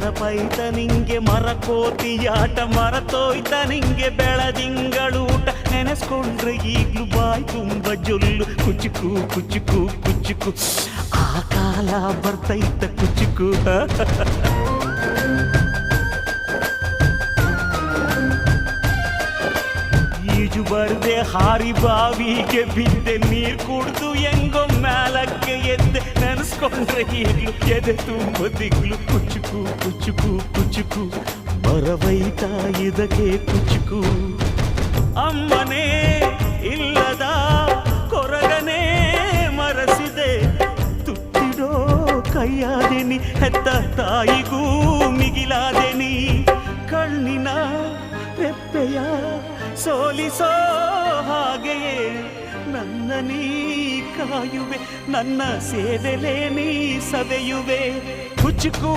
ನೆನಪೈತ ನಿಂಗೆ ಮರಕೋತಿಯಾಟ ಮರತೋಯ್ತ ನಿಂಗೆ ಬೆಳದಿಂಗಳೂಟ ನೆನೆಸ್ಕೊಂಡ್ರೆ ಈಗ್ಲೂ ಬಾಯ್ ತುಂಬ ಜೊಲ್ಲು ಕುಚುಕು ಕುಚುಕು ಕುಚುಕು ಆ ಕಾಲ ಬರ್ತೈತ ಕುಚುಕು ಈಜು ಬರ್ದೆ ಹಾರಿ ಬಾವಿಗೆ ಬಿದ್ದೆ ನೀರ್ ಕುಡ್ದು ಹೆಂಗೋ ಮ್ಯಾಲಕ್ಕೆ ಎದ್ದೆ ನೆನೆಸ್ಕೊಂಡ್ರೆ ಈಗ್ಲು ಎದೆ ತುಂಬ ದಿಗ್ಲು ಕುಚುಕು ಕುಚುಕು ಕುಚುಕು ಬರವೈತ ಇದಕ್ಕೆ ಕುಚುಕು ಅಮ್ಮನೇ ಇಲ್ಲದ ಕೊರಗನೇ ಮರಸಿದೆ ತುತ್ತಿಡೋ ಕೈಯಾದೆನಿ ಹೆತ್ತ ತಾಯಿಗೂ ಮಿಗಿಲಾದೆನಿ ಕಣ್ಣಿನ ರೆಪ್ಪೆಯ ಸೋಲಿಸೋ ಹಾಗೆಯೇ ನನ್ನ ನೀ ಕಾಯುವೆ ನನ್ನ ಸೇವೆಲೇ ನೀ ಸವೆಯುವೆ ಕುಚುಕು